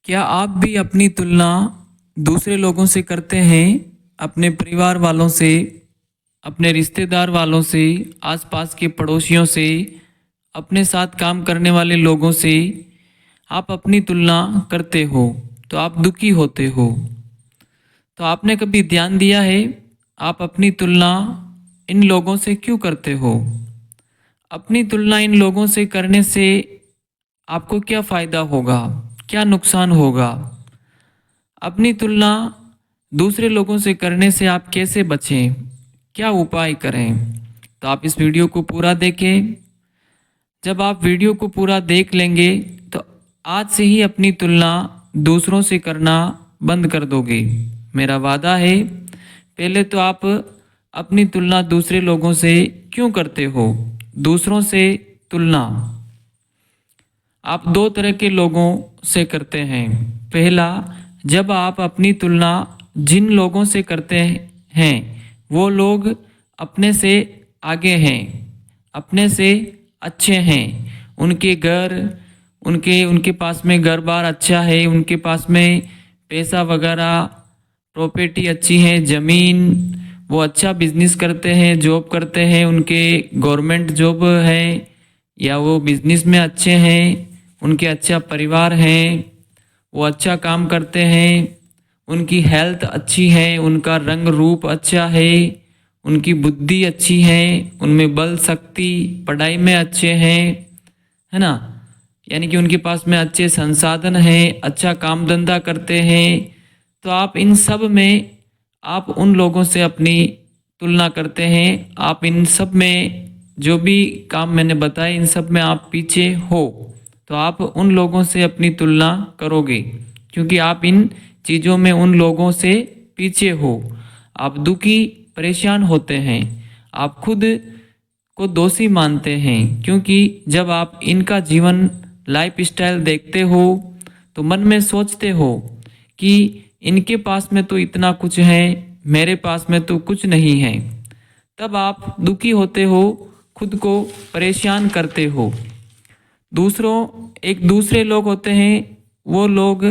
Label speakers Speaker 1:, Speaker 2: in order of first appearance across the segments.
Speaker 1: क्या आप भी अपनी तुलना दूसरे लोगों से करते हैं? अपने परिवार वालों से, अपने रिश्तेदार वालों से, आसपास के पड़ोसियों से, अपने साथ काम करने वाले लोगों से आप अपनी तुलना करते हो तो आप दुखी होते हो। तो आपने कभी ध्यान दिया है आप अपनी तुलना इन लोगों से क्यों करते हो? अपनी तुलना इन लोगों से करने से आपको क्या फ़ायदा होगा? क्या नुकसान होगा? अपनी तुलना दूसरे लोगों से करने से आप कैसे बचें? क्या उपाय करें? तो आप इस वीडियो को पूरा देखें। जब आप वीडियो को पूरा देख लेंगे तो आज से ही अपनी तुलना दूसरों से करना बंद कर दोगे। मेरा वादा है। पहले तो आप अपनी तुलना दूसरे लोगों से क्यों करते हो? दूसरों से तुलना आप दो तरह के लोगों से करते हैं। पहला, जब आप अपनी तुलना जिन लोगों से करते हैं वो लोग अपने से आगे हैं, अपने से अच्छे हैं, उनके घर उनके उनके पास में घर बार अच्छा है, उनके पास में पैसा वगैरह प्रॉपर्टी अच्छी है, ज़मीन, वो अच्छा बिजनेस करते हैं, जॉब करते हैं, उनके गवर्नमेंट जॉब है या वो बिजनेस में अच्छे हैं, उनके अच्छा परिवार है, वो अच्छा काम करते हैं, उनकी हेल्थ अच्छी है, उनका रंग रूप अच्छा है, उनकी बुद्धि अच्छी है, उनमें बल शक्ति, पढ़ाई में अच्छे हैं, है ना। यानी कि उनके पास में अच्छे संसाधन हैं, अच्छा काम धंधा करते हैं। तो आप इन सब में आप उन लोगों से अपनी तुलना करते हैं। आप इन सब में जो भी काम मैंने बताए इन सब में आप पीछे हो तो आप उन लोगों से अपनी तुलना करोगे, क्योंकि आप इन चीज़ों में उन लोगों से पीछे हो। आप दुखी परेशान होते हैं, आप खुद को दोषी मानते हैं, क्योंकि जब आप इनका जीवन लाइफ स्टाइल देखते हो तो मन में सोचते हो कि इनके पास में तो इतना कुछ है, मेरे पास में तो कुछ नहीं है। तब आप दुखी होते हो, खुद को परेशान करते हो। दूसरों एक दूसरे लोग होते हैं, वो लोग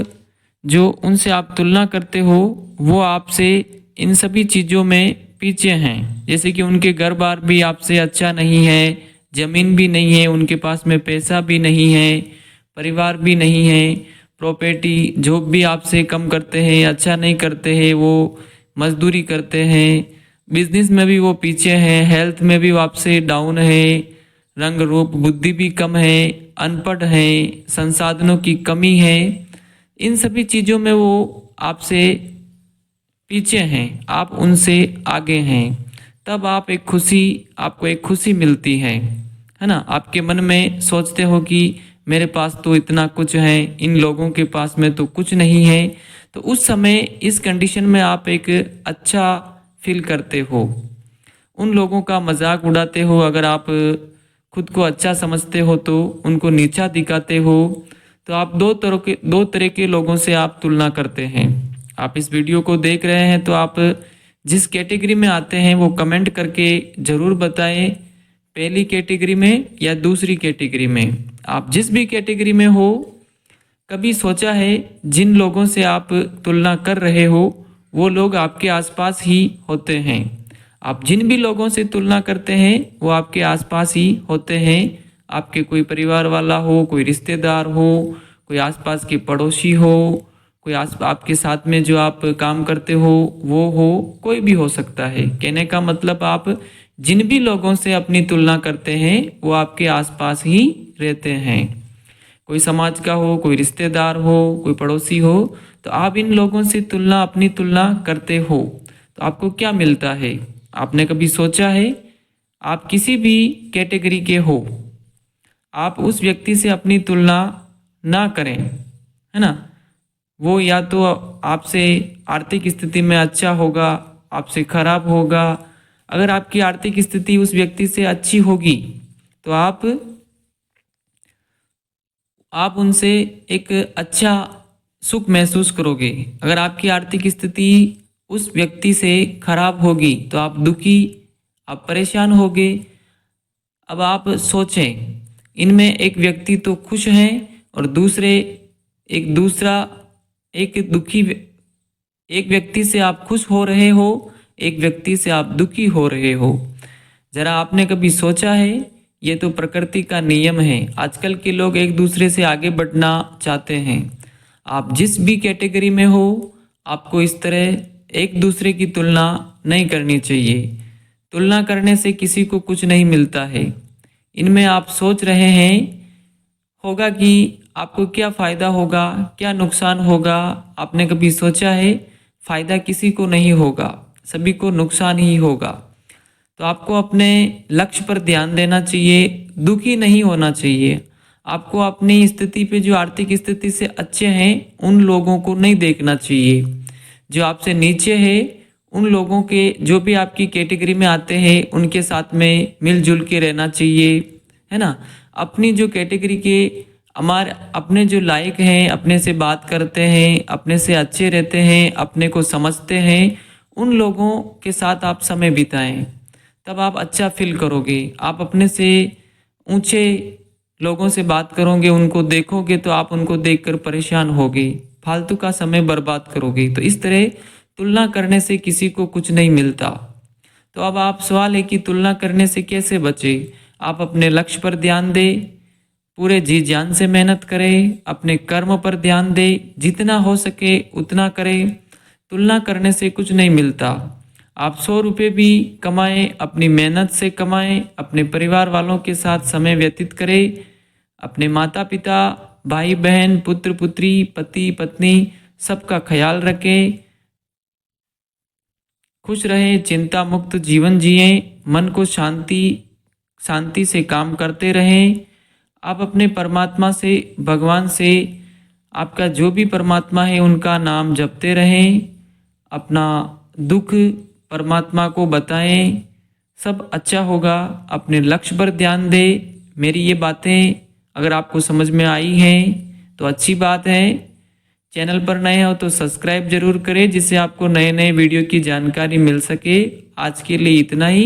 Speaker 1: जो उनसे आप तुलना करते हो वो आपसे इन सभी चीज़ों में पीछे हैं। जैसे कि उनके घर बार भी आपसे अच्छा नहीं है, ज़मीन भी नहीं है, उनके पास में पैसा भी नहीं है, परिवार भी नहीं है, प्रॉपर्टी जॉब भी आपसे कम करते हैं, अच्छा नहीं करते हैं, वो मजदूरी करते हैं, बिजनेस में भी वो पीछे हैं, हेल्थ में भी वो आपसे डाउन है, रंग रूप बुद्धि भी कम है, अनपढ़ है, संसाधनों की कमी है। इन सभी चीज़ों में वो आपसे पीछे हैं, आप उनसे आगे हैं। तब आपको एक खुशी मिलती है ना। आपके मन में सोचते हो कि मेरे पास तो इतना कुछ है, इन लोगों के पास में तो कुछ नहीं है। तो उस समय इस कंडीशन में आप एक अच्छा फील करते हो, उन लोगों का मजाक उड़ाते हो। अगर आप खुद को अच्छा समझते हो तो उनको नीचा दिखाते हो। तो आप दो तरह के लोगों से आप तुलना करते हैं। आप इस वीडियो को देख रहे हैं तो आप जिस कैटेगरी में आते हैं वो कमेंट करके ज़रूर बताएं, पहली कैटेगरी में या दूसरी कैटेगरी में। आप जिस भी कैटेगरी में हो, कभी सोचा है जिन लोगों से आप तुलना कर रहे हो वो लोग आपके आसपास ही होते हैं। आप जिन भी लोगों से तुलना करते हैं वो आपके आसपास ही होते हैं। आपके कोई परिवार वाला हो, कोई रिश्तेदार हो, कोई आसपास के पड़ोसी हो, कोई आपके साथ में जो आप काम करते हो वो हो, कोई भी हो सकता है। कहने का मतलब आप जिन भी लोगों से अपनी तुलना करते हैं वो आपके आसपास ही रहते हैं। कोई समाज का हो, कोई रिश्तेदार हो, कोई पड़ोसी हो, तो आप इन लोगों से अपनी तुलना करते हो तो आपको क्या मिलता है? आपने कभी सोचा है? आप किसी भी कैटेगरी के हो, आप उस व्यक्ति से अपनी तुलना ना करें, है ना। वो या तो आपसे आर्थिक स्थिति में अच्छा होगा, आपसे खराब होगा। अगर आपकी आर्थिक स्थिति उस व्यक्ति से अच्छी होगी तो आप उनसे एक अच्छा सुख महसूस करोगे। अगर आपकी आर्थिक स्थिति उस व्यक्ति से खराब होगी तो आप दुखी, आप परेशान होगे। अब आप सोचें, इनमें एक व्यक्ति तो खुश है और एक दूसरा एक व्यक्ति से आप खुश हो रहे हो, एक व्यक्ति से आप दुखी हो रहे हो। जरा आपने कभी सोचा है? ये तो प्रकृति का नियम है। आजकल के लोग एक दूसरे से आगे बढ़ना चाहते हैं। आप जिस भी कैटेगरी में हो, आपको इस तरह एक दूसरे की तुलना नहीं करनी चाहिए। तुलना करने से किसी को कुछ नहीं मिलता है। इनमें आप सोच रहे हैं होगा कि आपको क्या फ़ायदा होगा, क्या नुकसान होगा। आपने कभी सोचा है? फ़ायदा किसी को नहीं होगा, सभी को नुकसान ही होगा। तो आपको अपने लक्ष्य पर ध्यान देना चाहिए, दुखी नहीं होना चाहिए। आपको अपनी स्थिति पे, जो आर्थिक स्थिति से अच्छे हैं, उन लोगों को नहीं देखना चाहिए। जो आपसे नीचे है, उन लोगों के, जो भी आपकी कैटेगरी में आते हैं, उनके साथ में मिलजुल के रहना चाहिए, है ना। अपनी जो कैटेगरी के हमारे अपने जो लायक हैं, अपने से बात करते हैं, अपने से अच्छे रहते हैं, अपने को समझते हैं, उन लोगों के साथ आप समय बिताएं। तब आप अच्छा फील करोगे। आप अपने से ऊंचे लोगों से बात करोगे, उनको देखोगे तो आप उनको देखकर परेशान होगे, फालतू का समय बर्बाद करोगे। तो इस तरह तुलना करने से किसी को कुछ नहीं मिलता। तो अब आप सवाल है कि तुलना करने से कैसे बचे। आप अपने लक्ष्य पर ध्यान दें, पूरे जी जान से मेहनत करें, अपने कर्म पर ध्यान दें, जितना हो सके उतना करें। तुलना करने से कुछ नहीं मिलता। आप 100 रुपये भी कमाएं, अपनी मेहनत से कमाएं, अपने परिवार वालों के साथ समय व्यतीत करें, अपने माता पिता, भाई बहन, पुत्र पुत्री, पति पत्नी, सबका ख्याल रखें, खुश रहें, चिंता मुक्त जीवन जिएं, मन को शांति से काम करते रहें। आप अपने परमात्मा से, भगवान से, आपका जो भी परमात्मा है उनका नाम जपते रहें, अपना दुख परमात्मा को बताएं, सब अच्छा होगा। अपने लक्ष्य पर ध्यान दें। मेरी ये बातें अगर आपको समझ में आई हैं तो अच्छी बात है। चैनल पर नए हो तो सब्सक्राइब जरूर करें, जिससे आपको नए नए वीडियो की जानकारी मिल सके। आज के लिए इतना ही।